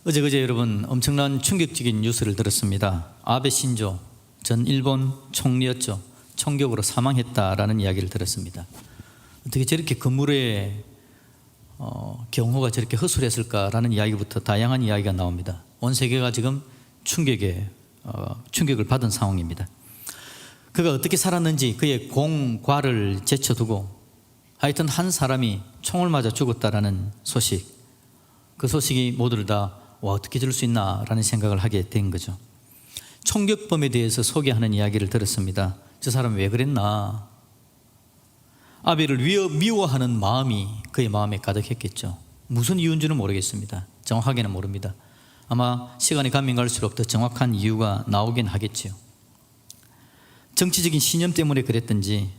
그제 여러분 엄청난 충격적인 뉴스를 들었습니다. 아베 신조 전 일본 총리였죠. 총격으로 사망했다라는 이야기를 들었습니다. 어떻게 저렇게 건물에 경호가 저렇게 허술했을까라는 이야기부터 다양한 이야기가 나옵니다. 온 세계가 지금 충격을 받은 상황입니다. 그가 어떻게 살았는지 그의 공과를 제쳐두고 하여튼 한 사람이 총을 맞아 죽었다라는 소식, 그 소식이 모두를 다 어떻게 저럴 수 있나 라는 생각을 하게 된 거죠. 총격범에 대해서 소개하는 이야기를 들었습니다. 저 사람이 왜 그랬나? 아벨을 미워하는 마음이 그의 마음에 가득했겠죠. 무슨 이유인지는 모르겠습니다. 정확하게는 모릅니다. 아마 시간이 가면 갈수록 더 정확한 이유가 나오긴 하겠지요. 정치적인 신념 때문에 그랬든지,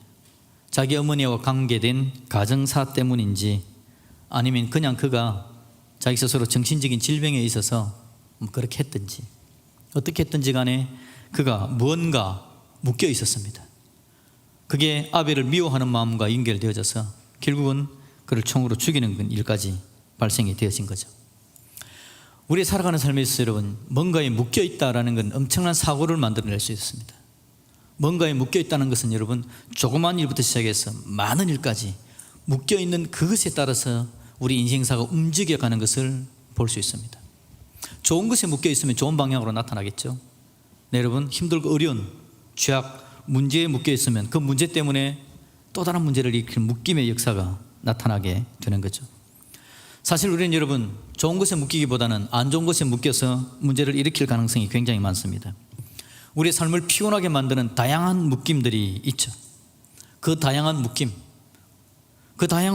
자기 어머니와 관계된 가정사 때문인지, 아니면 그냥 그가 자기 스스로 정신적인 질병에 있어서 그렇게 했든지, 어떻게 했든지 간에 그가 무언가 묶여 있었습니다. 그게 아벨을 미워하는 마음과 연결되어져서 결국은 그를 총으로 죽이는 일까지 발생이 되어진 거죠. 우리 살아가는 삶에 있어서 여러분, 뭔가에 묶여 있다는 건 엄청난 사고를 만들어낼 수 있습니다. 뭔가에 묶여 있다는 것은 여러분, 조그만 일부터 시작해서 많은 일까지 묶여 있는 그것에 따라서 우리 인생사가 움직여가는 것을 볼 수 있습니다. 좋은 것에 묶여 있으면 좋은 방향으로 나타나겠죠. 네, 여러분, 힘들고 어려운 죄악, 문제에 묶여 있으면 그 문제 때문에 또 다른 문제를 일으킬 묶임의 역사가 나타나게 되는 거죠. 사실 우리는 여러분, 좋은 것에 묶이기보다는 안 좋은 것에 묶여서 문제를 일으킬 가능성이 굉장히 많습니다. 우리의 삶을 피곤하게 만드는 다양한 묶임들이 있죠. 그 다양한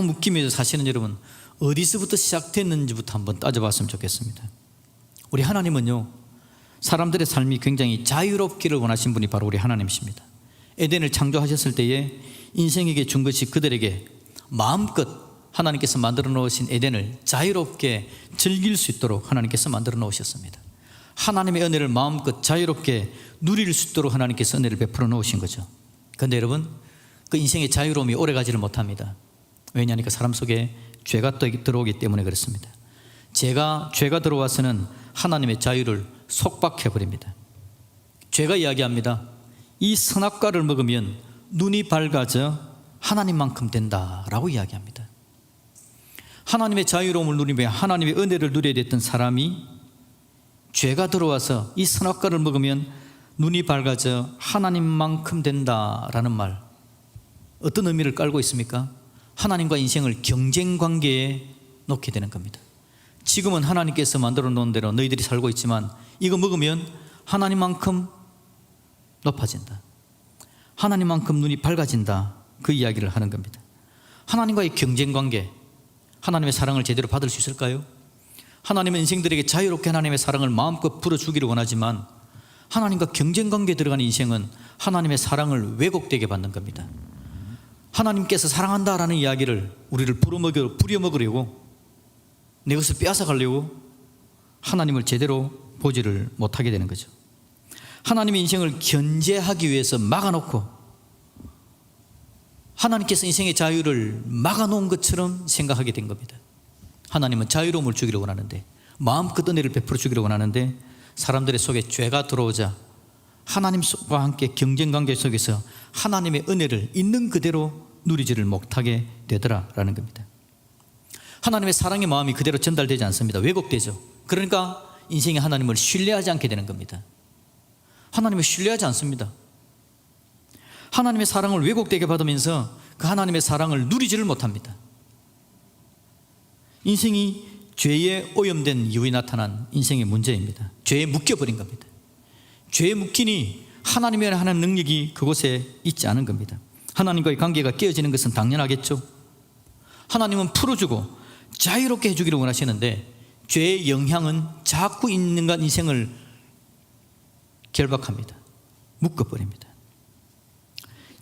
묶임에서 사실은 여러분, 어디서부터 시작됐는지부터 한번 따져봤으면 좋겠습니다. 우리 하나님은요, 사람들의 삶이 굉장히 자유롭기를 원하신 분이 바로 우리 하나님이십니다. 에덴을 창조하셨을 때에 인생에게 준 것이 그들에게 마음껏 하나님께서 만들어 놓으신 에덴을 자유롭게 즐길 수 있도록 하나님께서 만들어 놓으셨습니다. 하나님의 은혜를 마음껏 자유롭게 누릴 수 있도록 하나님께서 은혜를 베풀어 놓으신 거죠. 그런데 여러분, 그 인생의 자유로움이 오래가지를 못합니다. 왜냐하니까 사람 속에 죄가 들어오기 때문에 그렇습니다. 죄가 들어와서는 하나님의 자유를 속박해버립니다. 죄가 이야기합니다. 이 선악과를 먹으면 눈이 밝아져 하나님만큼 된다라고 이야기합니다. 하나님의 자유로움을 누리며 하나님의 은혜를 누려야 됐던 사람이 죄가 들어와서 이 선악과를 먹으면 눈이 밝아져 하나님만큼 된다라는 말, 어떤 의미를 깔고 있습니까? 하나님과 인생을 경쟁 관계에 놓게 되는 겁니다. 지금은 하나님께서 만들어 놓은 대로 너희들이 살고 있지만 이거 먹으면 하나님만큼 높아진다, 하나님만큼 눈이 밝아진다, 그 이야기를 하는 겁니다. 하나님과의 경쟁 관계, 하나님의 사랑을 제대로 받을 수 있을까요? 하나님은 인생들에게 자유롭게 하나님의 사랑을 마음껏 불어주기를 원하지만 하나님과 경쟁 관계에 들어가는 인생은 하나님의 사랑을 왜곡되게 받는 겁니다. 하나님께서 사랑한다라는 이야기를 우리를 부려먹으려고, 내 것을 빼앗아가려고 하나님을 제대로 보지를 못하게 되는 거죠. 하나님의 인생을 견제하기 위해서 막아놓고 하나님께서 인생의 자유를 막아놓은 것처럼 생각하게 된 겁니다. 하나님은 자유로움을 주기를 원하는데, 마음껏 은혜를 베풀어 주기를 원하는데, 사람들의 속에 죄가 들어오자 하나님과 함께 경쟁관계 속에서 하나님의 은혜를 있는 그대로 누리지를 못하게 되더라라는 겁니다. 하나님의 사랑의 마음이 그대로 전달되지 않습니다. 왜곡되죠. 그러니까 인생이 하나님을 신뢰하지 않게 되는 겁니다. 하나님을 신뢰하지 않습니다. 하나님의 사랑을 왜곡되게 받으면서 그 하나님의 사랑을 누리지를 못합니다. 인생이 죄에 오염된 이후에 나타난 인생의 문제입니다. 죄에 묶여버린 겁니다. 죄에 묶이니 하나님의 하는 능력이 그곳에 있지 않은 겁니다. 하나님과의 관계가 깨어지는 것은 당연하겠죠. 하나님은 풀어주고 자유롭게 해주기를 원하시는데 죄의 영향은 자꾸 인간 인생을 결박합니다. 묶어버립니다.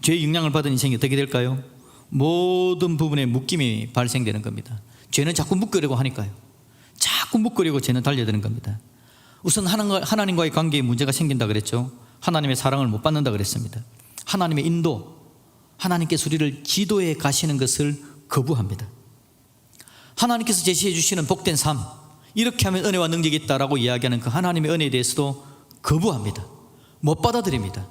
죄의 영향을 받은 인생이 어떻게 될까요? 모든 부분에 묶임이 발생되는 겁니다. 죄는 자꾸 묶으려고 하니까요. 자꾸 묶으려고 죄는 달려드는 겁니다. 우선 하나님과의 관계에 문제가 생긴다 그랬죠. 하나님의 사랑을 못 받는다 그랬습니다. 하나님의 인도, 하나님께서 우리를 지도해 가시는 것을 거부합니다. 하나님께서 제시해 주시는 복된 삶, 이렇게 하면 은혜와 능력이 있다라고 이야기하는 그 하나님의 은혜에 대해서도 거부합니다. 못 받아들입니다.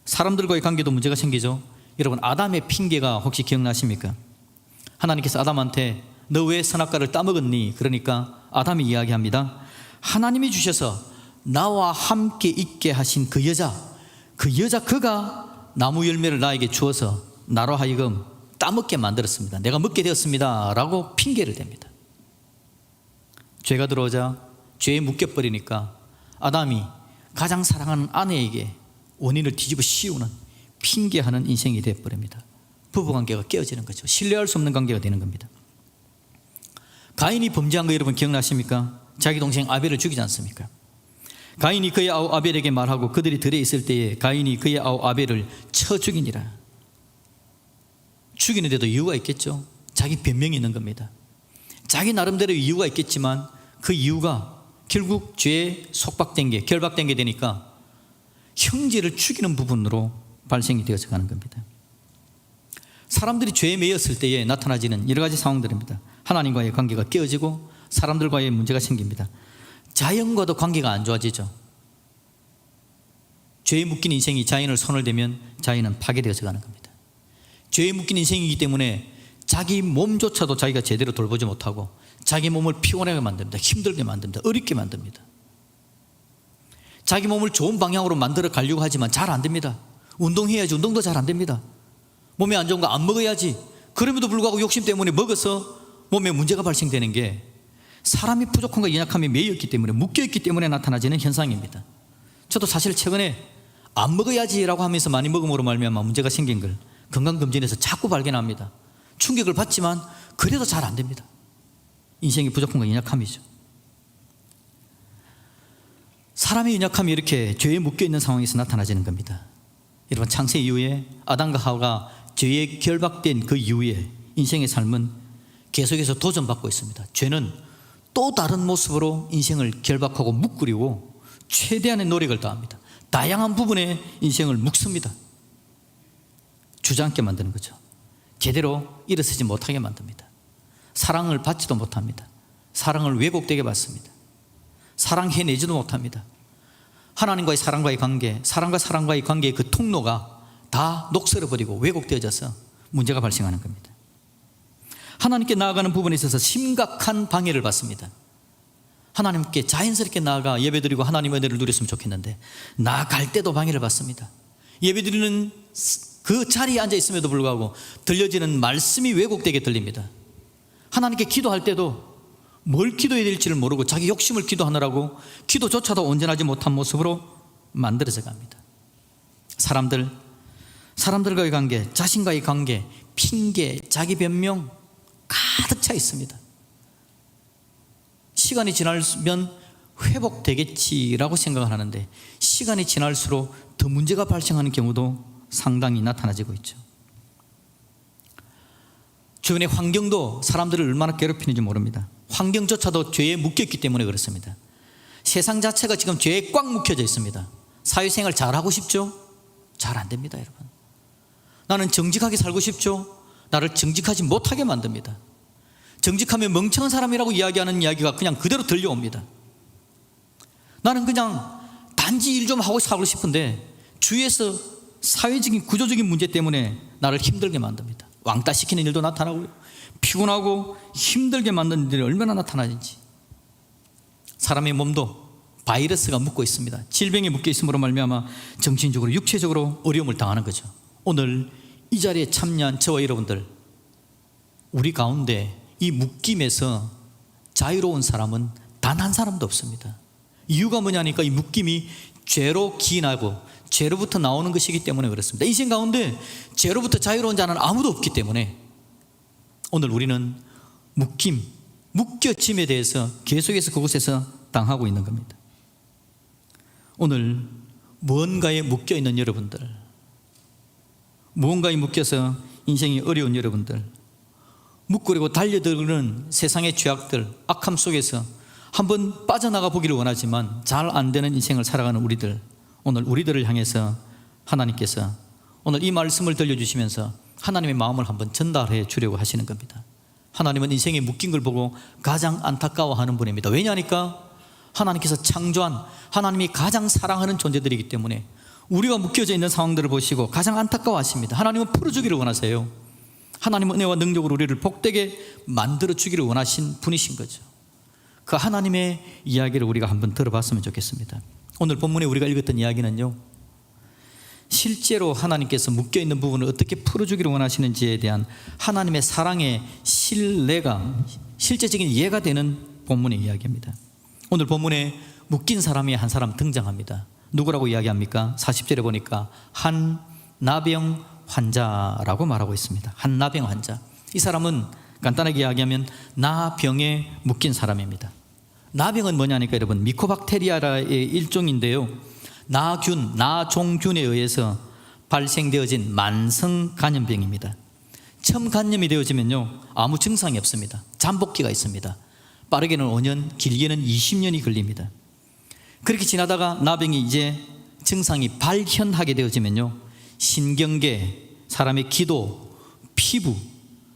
사람들과의 관계도 문제가 생기죠. 여러분, 아담의 핑계가 혹시 기억나십니까? 하나님께서 아담한테 너 왜 선악과를 따먹었니? 그러니까 아담이 이야기합니다. 하나님이 주셔서 나와 함께 있게 하신 그 여자 그가 나무 열매를 나에게 주어서 나로 하여금 따먹게 만들었습니다. 내가 먹게 되었습니다 라고 핑계를 댑니다. 죄가 들어오자 죄에 묶여버리니까 아담이 가장 사랑하는 아내에게 원인을 뒤집어 씌우는 핑계하는 인생이 되어버립니다. 부부관계가 깨어지는 거죠. 신뢰할 수 없는 관계가 되는 겁니다. 가인이 범죄한 거 여러분 기억나십니까? 자기 동생 아벨을 죽이지 않습니까? 가인이 그의 아우 아벨에게 말하고 그들이 들에 있을 때에 가인이 그의 아우 아벨을 쳐 죽이니라. 죽이는데도 이유가 있겠죠. 자기 변명이 있는 겁니다. 자기 나름대로 이유가 있겠지만 그 이유가 결국 죄에 속박된 게 결박된 게 되니까 형제를 죽이는 부분으로 발생이 되어서 가는 겁니다. 사람들이 죄에 매였을 때에 나타나지는 여러 가지 상황들입니다. 하나님과의 관계가 깨어지고 사람들과의 문제가 생깁니다. 자연과도 관계가 안 좋아지죠. 죄에 묶인 인생이 자연을 손을 대면 자연은 파괴되어서 가는 겁니다. 죄에 묶인 인생이기 때문에 자기 몸조차도 자기가 제대로 돌보지 못하고 자기 몸을 피곤하게 만듭니다. 힘들게 만듭니다. 어렵게 만듭니다. 자기 몸을 좋은 방향으로 만들어 가려고 하지만 잘 안 됩니다. 운동해야지 운동도 잘 안 됩니다. 몸에 안 좋은 거 안 먹어야지. 그럼에도 불구하고 욕심 때문에 먹어서 몸에 문제가 발생되는 게 사람이 부족함과 연약함에 매여있기 때문에 묶여있기 때문에 나타나지는 현상입니다. 저도 사실 최근에 안 먹어야지라고 하면서 많이 먹음으로 말미암아 문제가 생긴 걸 건강검진에서 자꾸 발견합니다. 충격을 받지만 그래도 잘 안 됩니다. 인생의 부족함과 연약함이죠. 사람의 연약함이 이렇게 죄에 묶여있는 상황에서 나타나지는 겁니다. 여러분, 창세 이후에 아담과 하와가 죄에 결박된 그 이후에 인생의 삶은 계속해서 도전받고 있습니다. 죄는 또 다른 모습으로 인생을 결박하고 묶으려고 최대한의 노력을 다합니다. 다양한 부분에 인생을 묶습니다. 주저앉게 만드는 거죠. 제대로 일어서지 못하게 만듭니다. 사랑을 받지도 못합니다. 사랑을 왜곡되게 받습니다. 사랑해내지도 못합니다. 하나님과의 사랑과의 관계, 사랑과 사랑과의 관계의 그 통로가 다 녹슬어버리고 왜곡되어져서 문제가 발생하는 겁니다. 하나님께 나아가는 부분에 있어서 심각한 방해를 받습니다. 하나님께 자연스럽게 나아가 예배드리고 하나님의 은혜를 누렸으면 좋겠는데 나아갈 때도 방해를 받습니다. 예배드리는 그 자리에 앉아 있음에도 불구하고 들려지는 말씀이 왜곡되게 들립니다. 하나님께 기도할 때도 뭘 기도해야 될지를 모르고 자기 욕심을 기도하느라고 기도조차도 온전하지 못한 모습으로 만들어져 갑니다. 사람들과의 관계, 자신과의 관계, 핑계, 자기 변명 가득 차 있습니다. 시간이 지나면 회복되겠지라고 생각을 하는데 시간이 지날수록 더 문제가 발생하는 경우도 상당히 나타나지고 있죠. 주변의 환경도 사람들을 얼마나 괴롭히는지 모릅니다. 환경조차도 죄에 묶였기 때문에 그렇습니다. 세상 자체가 지금 죄에 꽉 묶여져 있습니다. 사회생활 잘하고 싶죠? 잘 안 됩니다, 여러분. 나는 정직하게 살고 싶죠? 나를 정직하지 못하게 만듭니다. 정직하면 멍청한 사람이라고 이야기하는 이야기가 그냥 그대로 들려옵니다. 나는 그냥 단지 일 좀 하고 살고 싶은데 주위에서 사회적인 구조적인 문제 때문에 나를 힘들게 만듭니다. 왕따 시키는 일도 나타나고요. 피곤하고 힘들게 만드는 일이 얼마나 나타나는지. 사람의 몸도 바이러스가 묶고 있습니다. 질병에 묶여 있음으로 말미암아 정신적으로 육체적으로 어려움을 당하는 거죠. 오늘 이 자리에 참여한 저와 여러분들, 우리 가운데 이 묶임에서 자유로운 사람은 단 한 사람도 없습니다. 이유가 뭐냐니까 이 묶임이 죄로 기인하고 죄로부터 나오는 것이기 때문에 그렇습니다. 인생 가운데 죄로부터 자유로운 자는 아무도 없기 때문에 오늘 우리는 묶여짐에 대해서 계속해서 그곳에서 당하고 있는 겁니다. 오늘 무언가에 묶여있는 여러분들, 무언가에 묶여서 인생이 어려운 여러분들, 묶으려고 달려드는 세상의 죄악들, 악함 속에서 한번 빠져나가 보기를 원하지만 잘 안 되는 인생을 살아가는 우리들, 오늘 우리들을 향해서 하나님께서 오늘 이 말씀을 들려주시면서 하나님의 마음을 한번 전달해 주려고 하시는 겁니다. 하나님은 인생에 묶인 걸 보고 가장 안타까워하는 분입니다. 왜냐하니까 하나님께서 창조한, 하나님이 가장 사랑하는 존재들이기 때문에 우리가 묶여져 있는 상황들을 보시고 가장 안타까워하십니다. 하나님은 풀어주기를 원하세요. 하나님은 은혜와 능력으로 우리를 복되게 만들어주기를 원하신 분이신 거죠. 그 하나님의 이야기를 우리가 한번 들어봤으면 좋겠습니다. 오늘 본문에 우리가 읽었던 이야기는요, 실제로 하나님께서 묶여있는 부분을 어떻게 풀어주기를 원하시는지에 대한 하나님의 사랑의 신뢰가, 실제적인 이해가 되는 본문의 이야기입니다. 오늘 본문에 묶인 사람이 한 사람 등장합니다. 누구라고 이야기합니까? 40절에 보니까 한 나병 환자라고 말하고 있습니다. 한 나병 환자. 이 사람은 간단하게 이야기하면 나병에 묶인 사람입니다. 나병은 뭐냐니까 여러분, 미코박테리아의 일종인데요, 나균, 나종균에 의해서 발생되어진 만성 감염병입니다. 처음 감염이 되어지면요, 아무 증상이 없습니다. 잠복기가 있습니다. 빠르게는 5년, 길게는 20년이 걸립니다. 그렇게 지나다가 나병이 이제 증상이 발현하게 되어지면요, 신경계, 사람의 기도, 피부,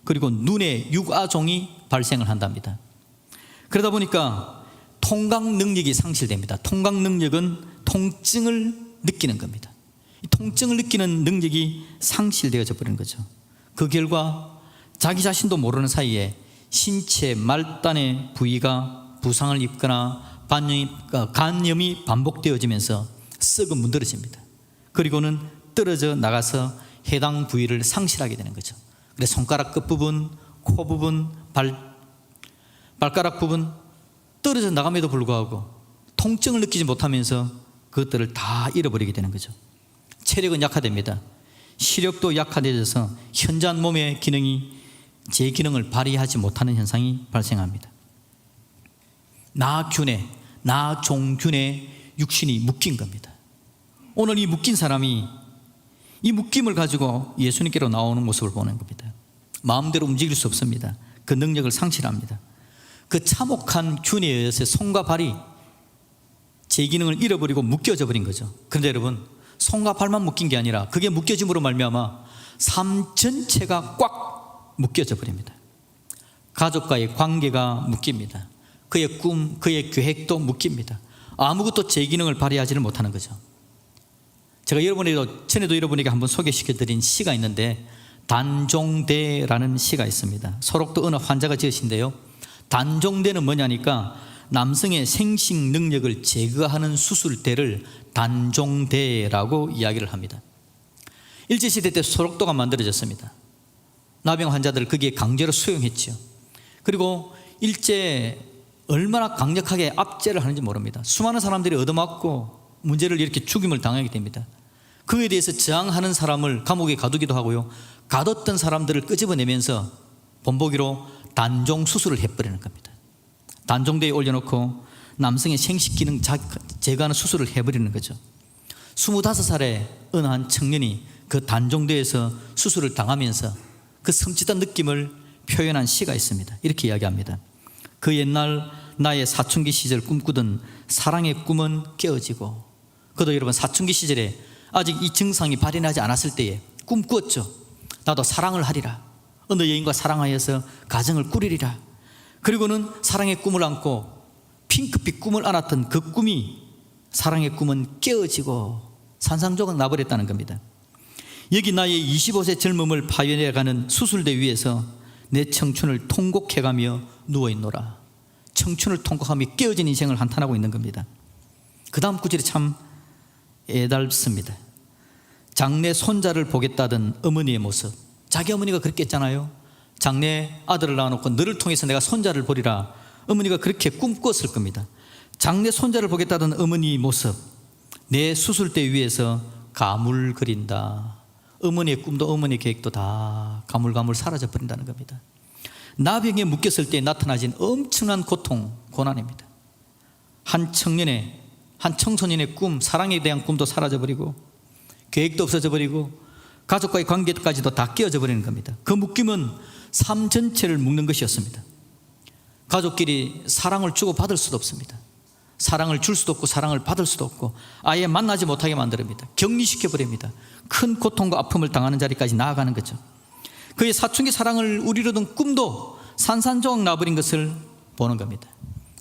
그리고 눈의 육아종이 발생을 한답니다. 그러다 보니까 통각 능력이 상실됩니다. 통각 능력은 통증을 느끼는 겁니다. 이 통증을 느끼는 능력이 상실되어져 버리는 거죠. 그 결과 자기 자신도 모르는 사이에 신체 말단의 부위가 부상을 입거나 간염이 반복되어지면서 썩어 문드러집니다. 그리고는 떨어져 나가서 해당 부위를 상실하게 되는 거죠. 그래서 손가락 끝부분, 코 부분, 발가락 부분 떨어져 나감에도 불구하고 통증을 느끼지 못하면서 그것들을 다 잃어버리게 되는 거죠. 체력은 약화됩니다. 시력도 약화되어서 현저한 몸의 기능이 제 기능을 발휘하지 못하는 현상이 발생합니다. 나균에, 나종균에 육신이 묶인 겁니다. 오늘 이 묶인 사람이 이 묶임을 가지고 예수님께로 나오는 모습을 보는 겁니다. 마음대로 움직일 수 없습니다. 그 능력을 상실합니다. 그 참혹한 균에 의해서 손과 발이 제 기능을 잃어버리고 묶여져 버린 거죠. 그런데 여러분, 손과 발만 묶인 게 아니라 그게 묶여짐으로 말미암아 삶 전체가 꽉 묶여져 버립니다. 가족과의 관계가 묶입니다. 그의 꿈, 그의 계획도 묶입니다. 아무것도 제 기능을 발휘하지를 못하는 거죠. 제가 전에도 여러분에게 한번 소개시켜드린 시가 있는데, 단종대라는 시가 있습니다. 소록도 어느 환자가 지으신데요, 단종대는 뭐냐니까 남성의 생식 능력을 제거하는 수술대를 단종대라고 이야기를 합니다. 일제시대 때 소록도가 만들어졌습니다. 나병 환자들을 거기에 강제로 수용했죠. 그리고 일제 얼마나 강력하게 압제를 하는지 모릅니다. 수많은 사람들이 얻어맞고 문제를 일으켜 죽임을 당하게 됩니다. 그에 대해서 저항하는 사람을 감옥에 가두기도 하고요, 가뒀던 사람들을 끄집어내면서 본보기로 단종 수술을 해버리는 겁니다. 단종대에 올려놓고 남성의 생식 기능 제거하는 수술을 해버리는 거죠. 25살의 어느 한 청년이 그 단종대에서 수술을 당하면서 그 섬찟한 느낌을 표현한 시가 있습니다. 이렇게 이야기합니다. 그 옛날 나의 사춘기 시절 꿈꾸던 사랑의 꿈은 깨어지고, 그도 여러분 사춘기 시절에 아직 이 증상이 발현하지 않았을 때에 꿈꾸었죠. 나도 사랑을 하리라, 어느 여인과 사랑하여서 가정을 꾸리리라. 그리고는 사랑의 꿈을 안고 핑크빛 꿈을 안았던 그 꿈이, 사랑의 꿈은 깨어지고 산산조각 나버렸다는 겁니다. 여기 나의 25세 젊음을 파괴해가는 수술대 위에서 내 청춘을 통곡해가며 누워있노라. 청춘을 통곡하며 깨어진 인생을 한탄하고 있는 겁니다. 그 다음 구절이 참 애달습니다. 장래 손자를 보겠다던 어머니의 모습. 자기 어머니가 그렇게 했잖아요. 장래 아들을 낳아놓고 너를 통해서 내가 손자를 보리라. 어머니가 그렇게 꿈꿨을 겁니다. 장래 손자를 보겠다던 어머니의 모습, 내 수술대 위에서 가물거린다. 어머니의 꿈도 어머니의 계획도 다 가물가물 사라져 버린다는 겁니다. 나병에 묶였을 때 나타나진 엄청난 고통, 고난입니다. 한 청소년의 꿈, 사랑에 대한 꿈도 사라져버리고 계획도 없어져버리고 가족과의 관계까지도 다 깨어져 버리는 겁니다. 그 묶임은 삶 전체를 묶는 것이었습니다. 가족끼리 사랑을 주고받을 수도 없습니다. 사랑을 줄 수도 없고 사랑을 받을 수도 없고 아예 만나지 못하게 만듭니다. 격리시켜버립니다. 큰 고통과 아픔을 당하는 자리까지 나아가는 거죠. 그의 사춘기 사랑을 우리로던 꿈도 산산조각 나버린 것을 보는 겁니다.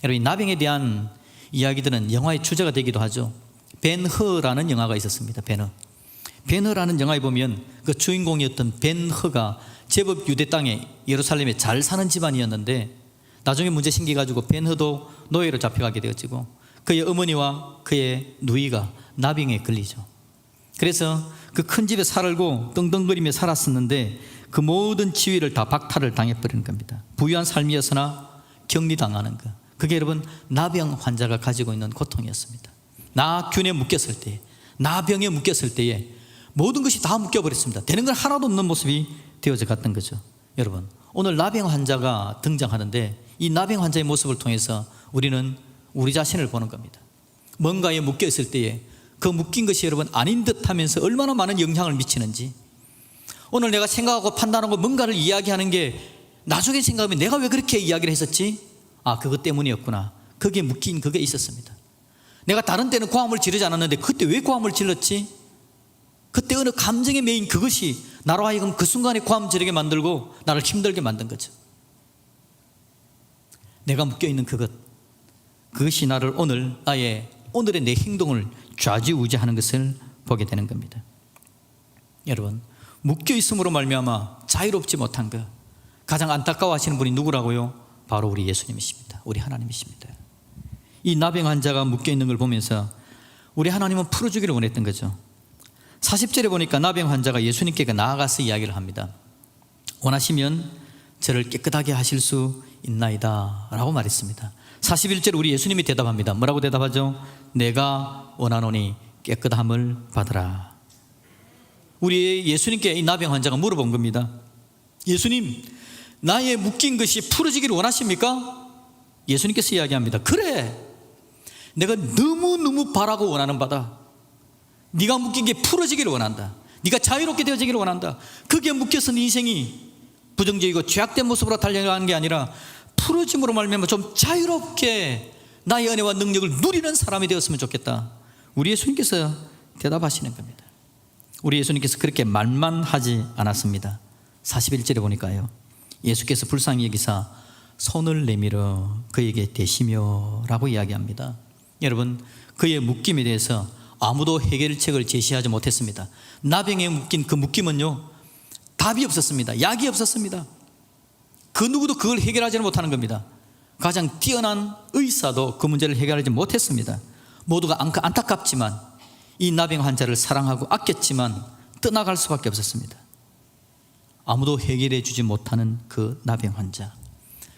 여러분, 이 나병에 대한 이야기들은 영화의 주제가 되기도 하죠. 벤허라는 영화가 있었습니다. 벤허라는 영화에 보면 그 주인공이었던 벤허가 제법 유대 땅에 예루살렘에 잘 사는 집안이었는데 나중에 문제 생겨가지고 벤허도 노예로 잡혀가게 되어지고 그의 어머니와 그의 누이가 나병에 걸리죠. 그래서 그 큰 집에 살고 떵떵거리며 살았었는데 그 모든 지위를 다 박탈을 당해버리는 겁니다. 부유한 삶이었으나 격리당하는 것, 그게 여러분 나병 환자가 가지고 있는 고통이었습니다. 나균에 묶였을 때, 나병에 묶였을 때에 모든 것이 다 묶여버렸습니다. 되는 건 하나도 없는 모습이 되어져 갔던 거죠. 여러분, 오늘 나병 환자가 등장하는데 이 나병 환자의 모습을 통해서 우리는 우리 자신을 보는 겁니다. 뭔가에 묶여있을 때에 그 묶인 것이 여러분 아닌 듯 하면서 얼마나 많은 영향을 미치는지, 오늘 내가 생각하고 판단하고 뭔가를 이야기하는 게 나중에 생각하면 내가 왜 그렇게 이야기를 했었지? 아, 그것 때문이었구나. 그게 묶인 그게 있었습니다. 내가 다른 때는 고함을 지르지 않았는데 그때 왜 고함을 질렀지? 그때 어느 감정에 매인 그것이 나로 하여금 그 순간에 고함 지르게 만들고 나를 힘들게 만든 거죠. 내가 묶여있는 그것이 나를 오늘 나의 오늘의 내 행동을 좌지우지하는 것을 보게 되는 겁니다. 여러분, 묶여있음으로 말미암아 자유롭지 못한 것, 가장 안타까워하시는 분이 누구라고요? 바로 우리 예수님이십니다. 우리 하나님이십니다. 이 나병 환자가 묶여있는 걸 보면서 우리 하나님은 풀어주기를 원했던 거죠. 40절에 보니까 나병 환자가 예수님께 나아가서 이야기를 합니다. 원하시면 저를 깨끗하게 하실 수 있나이다 라고 말했습니다. 41절 우리 예수님이 대답합니다. 뭐라고 대답하죠? 내가 원하노니 깨끗함을 받으라. 우리 예수님께 이 나병 환자가 물어본 겁니다. 예수님, 나의 묶인 것이 풀어지기를 원하십니까? 예수님께서 이야기합니다. 그래, 내가 너무너무 바라고 원하는 바다. 네가 묶인 게 풀어지기를 원한다. 네가 자유롭게 되어지기를 원한다. 거기에 묶여서 네 인생이 부정적이고 죄악된 모습으로 달려가는 게 아니라 풀어짐으로 말미암아 좀 자유롭게 나의 은혜와 능력을 누리는 사람이 되었으면 좋겠다. 우리 예수님께서 대답하시는 겁니다. 우리 예수님께서 그렇게 말만 하지 않았습니다. 41절에 보니까요, 예수께서 불쌍히 여기사 손을 내밀어 그에게 대시며 라고 이야기합니다. 여러분, 그의 묶임에 대해서 아무도 해결책을 제시하지 못했습니다. 나병에 묶인 그 묶임은요, 답이 없었습니다. 약이 없었습니다. 그 누구도 그걸 해결하지는 못하는 겁니다. 가장 뛰어난 의사도 그 문제를 해결하지 못했습니다. 모두가 안타깝지만 이 나병 환자를 사랑하고 아꼈지만 떠나갈 수밖에 없었습니다. 아무도 해결해 주지 못하는 그 나병 환자,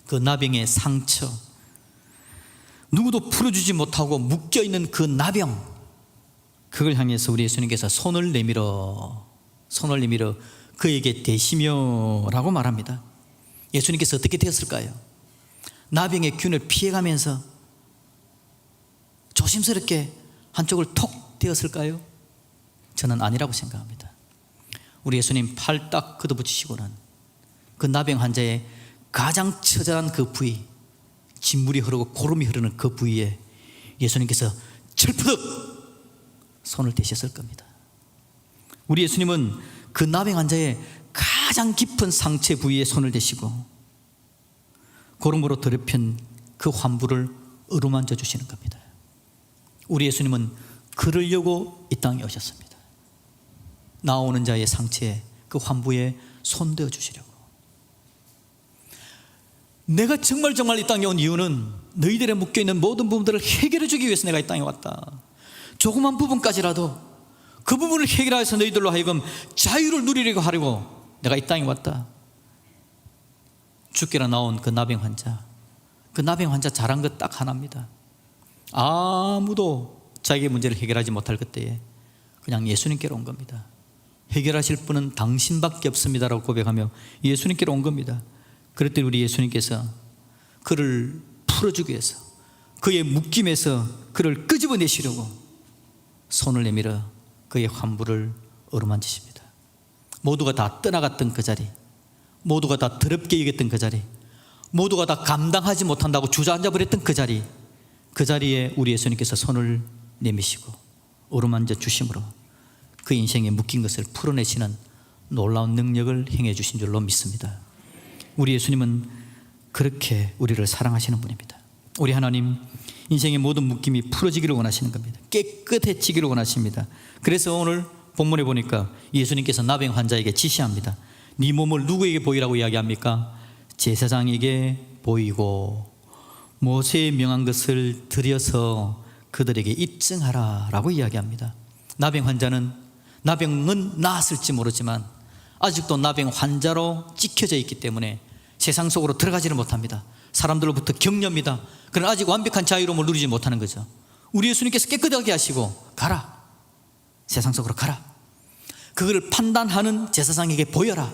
그 나병의 상처, 누구도 풀어주지 못하고 묶여있는 그 나병, 그걸 향해서 우리 예수님께서 손을 내밀어 그에게 대시며 라고 말합니다. 예수님께서 어떻게 되었을까요? 나병의 균을 피해가면서 조심스럽게 한쪽을 톡 대었을까요? 저는 아니라고 생각합니다. 우리 예수님 팔 딱 걷어붙이시고는 그 나병 환자의 가장 처절한 그 부위, 진물이 흐르고 고름이 흐르는 그 부위에 예수님께서 철푸덕 손을 대셨을 겁니다. 우리 예수님은 그 나병 환자의 가장 깊은 상처 부위에 손을 대시고 고름으로 더럽힌 그 환부를 어루만져 주시는 겁니다. 우리 예수님은 그러려고 이 땅에 오셨습니다. 나오는 자의 상처에, 그 환부에 손대어 주시려고. 내가 정말 이 땅에 온 이유는 너희들의 묶여있는 모든 부분들을 해결해 주기 위해서 내가 이 땅에 왔다. 조그만 부분까지라도 그 부분을 해결해서 너희들로 하여금 자유를 누리려고 하려고 내가 이 땅에 왔다. 죽기라 나온 그 나병 환자 잘한 것 딱 하나입니다. 아무도 자기의 문제를 해결하지 못할 그때에 그냥 예수님께로 온 겁니다. 해결하실 분은 당신밖에 없습니다라고 고백하며 예수님께로 온 겁니다. 그럴 때 우리 예수님께서 그를 풀어주기 위해서, 그의 묶임에서 그를 끄집어내시려고 손을 내밀어 그의 환부를 어루만지십니다. 모두가 다 떠나갔던 그 자리, 모두가 다 더럽게 여겼던 그 자리, 모두가 다 감당하지 못한다고 주저앉아 버렸던 그 자리에 우리 예수님께서 손을 내미시고 어루만져 주심으로 그 인생에 묶인 것을 풀어내시는 놀라운 능력을 행해 주신 줄로 믿습니다. 우리 예수님은 그렇게 우리를 사랑하시는 분입니다. 우리 하나님, 인생의 모든 묶임이 풀어지기를 원하시는 겁니다. 깨끗해지기를 원하십니다. 그래서 오늘 본문에 보니까 예수님께서 나병 환자에게 지시합니다. 네 몸을 누구에게 보이라고 이야기합니까? 제사장에게 보이고 모세의 명한 것을 들여서 그들에게 입증하라 라고 이야기합니다. 나병 환자는, 나병은 나았을지 모르지만 아직도 나병 환자로 찍혀져 있기 때문에 세상 속으로 들어가지를 못합니다. 사람들로부터 격려입니다. 그러나 아직 완벽한 자유로움을 누리지 못하는 거죠. 우리 예수님께서 깨끗하게 하시고 가라, 세상 속으로 가라, 그걸 판단하는 제사장에게 보여라,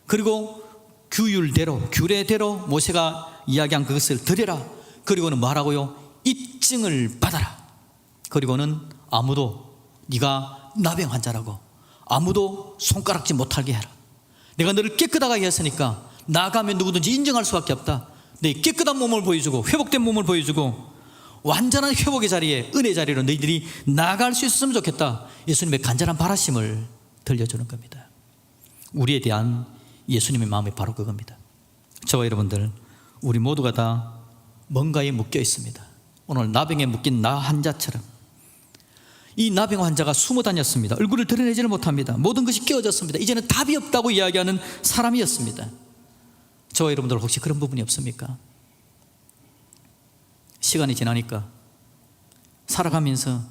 그리고 규율대로, 규례대로 모세가 이야기한 그것을 드려라, 그리고는 뭐하라고요? 입증을 받아라. 그리고는 아무도 네가 나병 환자라고 아무도 손가락질 못하게 해라. 내가 너를 깨끗하게 했으니까 나가면 누구든지 인정할 수밖에 없다. 내 깨끗한 몸을 보여주고 회복된 몸을 보여주고 완전한 회복의 자리에, 은혜 자리로 너희들이 나아갈 수 있었으면 좋겠다. 예수님의 간절한 바라심을 들려주는 겁니다. 우리에 대한 예수님의 마음이 바로 그겁니다. 저와 여러분들, 우리 모두가 다 뭔가에 묶여 있습니다. 오늘 나병에 묶인 나 환자처럼 이 나병 환자가 숨어 다녔습니다. 얼굴을 드러내지를 못합니다. 모든 것이 깨어졌습니다. 이제는 답이 없다고 이야기하는 사람이었습니다. 저와 여러분들 혹시 그런 부분이 없습니까? 시간이 지나니까 살아가면서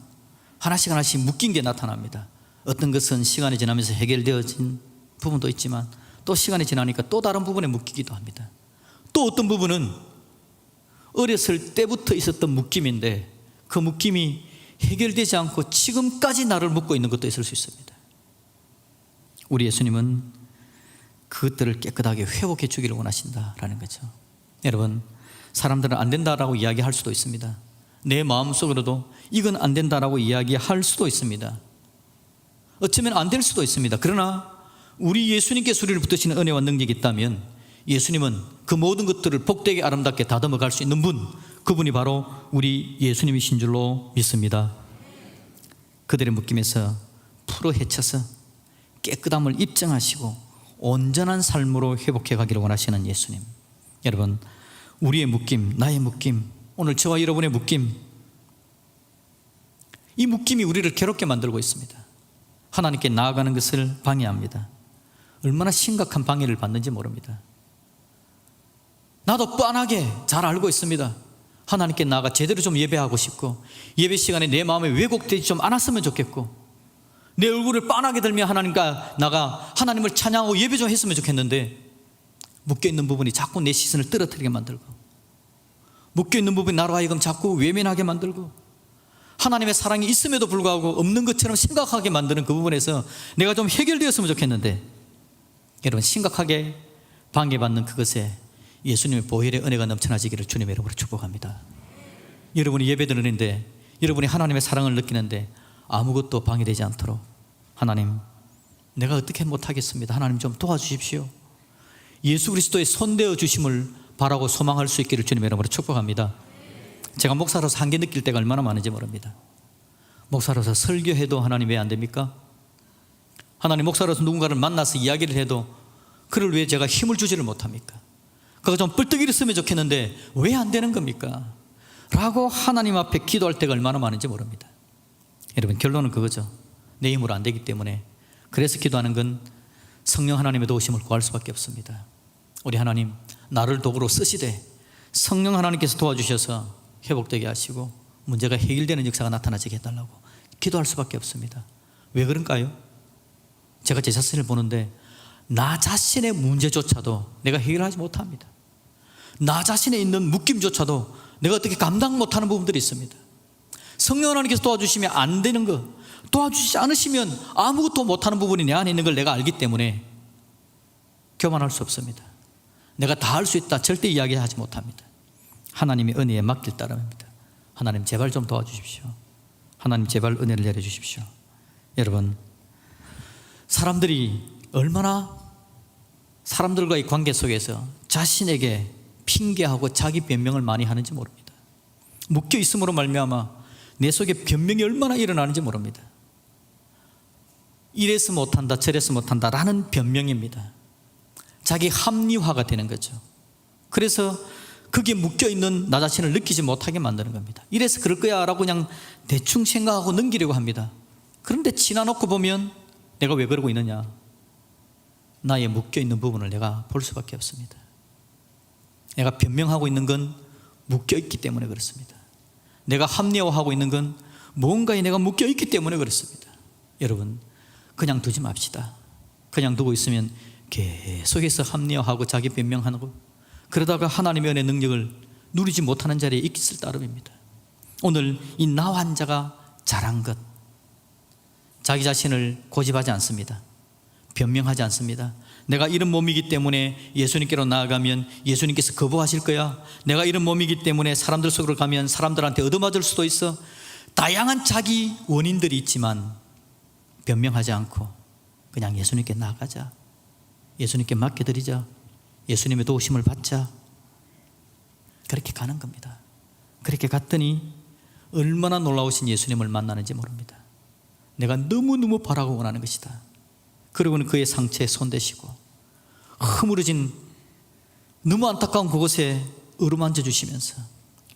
하나씩 하나씩 묶인 게 나타납니다. 어떤 것은 시간이 지나면서 해결되어진 부분도 있지만 또 시간이 지나니까 또 다른 부분에 묶이기도 합니다. 또 어떤 부분은 어렸을 때부터 있었던 묶임인데 그 묶임이 해결되지 않고 지금까지 나를 묶고 있는 것도 있을 수 있습니다. 우리 예수님은 그것들을 깨끗하게 회복해 주기를 원하신다라는 거죠. 여러분, 사람들은 안 된다라고 이야기할 수도 있습니다. 내 마음속으로도 이건 안 된다라고 이야기할 수도 있습니다. 어쩌면 안 될 수도 있습니다. 그러나 우리 예수님께서 우리를 붙드시는 은혜와 능력이 있다면 예수님은 그 모든 것들을 복되게 아름답게 다듬어 갈 수 있는 분, 그분이 바로 우리 예수님이신 줄로 믿습니다. 그들의 묶임에서 풀어 헤쳐서 깨끗함을 입증하시고 온전한 삶으로 회복해 가기를 원하시는 예수님. 여러분, 우리의 묶임, 나의 묶임, 오늘 저와 여러분의 묶임, 이 묶임이 우리를 괴롭게 만들고 있습니다. 하나님께 나아가는 것을 방해합니다. 얼마나 심각한 방해를 받는지 모릅니다. 나도 뻔하게 잘 알고 있습니다. 하나님께 나아가 제대로 좀 예배하고 싶고 예배 시간에 내 마음에 왜곡되지 좀 않았으면 좋겠고 내 얼굴을 빤하게 들며 하나님과 나가 하나님을 찬양하고 예배 좀 했으면 좋겠는데 묶여있는 부분이 자꾸 내 시선을 떨어뜨리게 만들고 묶여있는 부분이 나로 하여금 자꾸 외면하게 만들고 하나님의 사랑이 있음에도 불구하고 없는 것처럼 심각하게 만드는 그 부분에서 내가 좀 해결되었으면 좋겠는데 여러분, 심각하게 방해받는 그것에 예수님의 보혈의 은혜가 넘쳐나지기를 주님의 이름으로 축복합니다. 여러분이 예배 드리는데 여러분이 하나님의 사랑을 느끼는데 아무것도 방해되지 않도록 하나님, 내가 어떻게 못하겠습니다. 하나님 좀 도와주십시오. 예수 그리스도의 손대어 주심을 바라고 소망할 수 있기를 주님의 이름으로 축복합니다. 제가 목사로서 한계 느낄 때가 얼마나 많은지 모릅니다. 목사로서 설교해도 하나님 왜 안 됩니까? 하나님, 목사로서 누군가를 만나서 이야기를 해도 그를 왜 제가 힘을 주지를 못합니까? 그가 좀 뿔떡이를 쓰면 좋겠는데 왜 안 되는 겁니까? 라고 하나님 앞에 기도할 때가 얼마나 많은지 모릅니다. 여러분, 결론은 그거죠. 내 힘으로 안 되기 때문에 그래서 기도하는 건 성령 하나님의 도우심을 구할 수밖에 없습니다. 우리 하나님, 나를 도구로 쓰시되 성령 하나님께서 도와주셔서 회복되게 하시고 문제가 해결되는 역사가 나타나게 해달라고 기도할 수밖에 없습니다. 왜 그런가요? 제가 제 자신을 보는데 나 자신의 문제조차도 내가 해결하지 못합니다. 나 자신에 있는 묶임조차도 내가 어떻게 감당 못하는 부분들이 있습니다. 성령 하나님께서 도와주시면 안 되는 거, 도와주시지 않으시면 아무것도 못하는 부분이 내 안에 있는 걸 내가 알기 때문에 교만할 수 없습니다. 내가 다 할 수 있다 절대 이야기하지 못합니다. 하나님의 은혜에 맡길 따름입니다. 하나님, 제발 좀 도와주십시오. 하나님, 제발 은혜를 내려주십시오. 여러분, 사람들이 얼마나 사람들과의 관계 속에서 자신에게 핑계하고 자기 변명을 많이 하는지 모릅니다. 묶여 있음으로 말미암아 내 속에 변명이 얼마나 일어나는지 모릅니다. 이래서 못한다 저래서 못한다 라는 변명입니다. 자기 합리화가 되는 거죠. 그래서 거기에 묶여있는 나 자신을 느끼지 못하게 만드는 겁니다. 이래서 그럴 거야 라고 그냥 대충 생각하고 넘기려고 합니다. 그런데 지나놓고 보면 내가 왜 그러고 있느냐, 나의 묶여있는 부분을 내가 볼 수밖에 없습니다. 내가 변명하고 있는 건 묶여있기 때문에 그렇습니다. 내가 합리화하고 있는 건 뭔가에 내가 묶여있기 때문에 그렇습니다. 여러분, 그냥 두지 맙시다. 그냥 두고 있으면 계속해서 합리화하고 자기 변명하고 그러다가 하나님의 은혜 능력을 누리지 못하는 자리에 있을 따름입니다. 오늘 이 나 환자가 잘한 것, 자기 자신을 고집하지 않습니다. 변명하지 않습니다. 내가 이런 몸이기 때문에 예수님께로 나아가면 예수님께서 거부하실 거야. 내가 이런 몸이기 때문에 사람들 속으로 가면 사람들한테 얻어맞을 수도 있어. 다양한 자기 원인들이 있지만 변명하지 않고 그냥 예수님께 나아가자. 예수님께 맡겨드리자. 예수님의 도우심을 받자. 그렇게 가는 겁니다. 그렇게 갔더니 얼마나 놀라우신 예수님을 만나는지 모릅니다. 내가 너무너무 바라고 원하는 것이다. 그리고는 그의 상처에 손대시고 허물어진 너무 안타까운 그곳에 어루만져 주시면서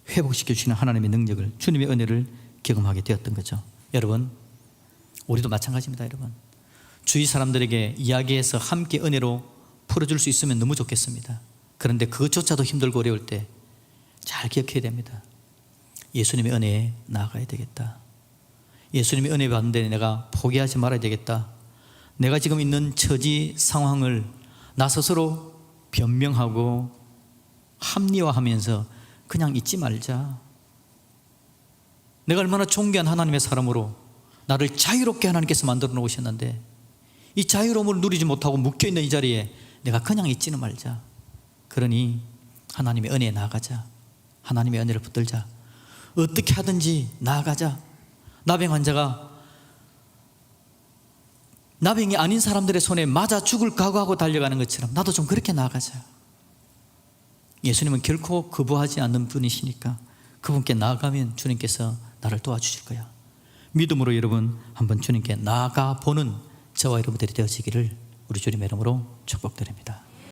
회복시켜 주시는 하나님의 능력을, 주님의 은혜를 경험하게 되었던 거죠. 여러분, 우리도 마찬가지입니다. 여러분, 주위 사람들에게 이야기해서 함께 은혜로 풀어줄 수 있으면 너무 좋겠습니다. 그런데 그것조차도 힘들고 어려울 때 잘 기억해야 됩니다. 예수님의 은혜에 나아가야 되겠다. 예수님의 은혜 받는데 내가 포기하지 말아야 되겠다. 내가 지금 있는 처지 상황을 나 스스로 변명하고 합리화하면서 그냥 잊지 말자. 내가 얼마나 존귀한 하나님의 사람으로 나를 자유롭게 하나님께서 만들어 놓으셨는데 이 자유로움을 누리지 못하고 묶여있는 이 자리에 내가 그냥 있지는 말자. 그러니 하나님의 은혜에 나아가자. 하나님의 은혜를 붙들자. 어떻게 하든지 나아가자. 나병 환자가 나병이 아닌 사람들의 손에 맞아 죽을 각오하고 달려가는 것처럼 나도 좀 그렇게 나아가자. 예수님은 결코 거부하지 않는 분이시니까 그분께 나아가면 주님께서 나를 도와주실 거야. 믿음으로 여러분 한번 주님께 나아가 보는 저와 여러분들이 되어지기를 우리 주님의 이름으로 축복드립니다.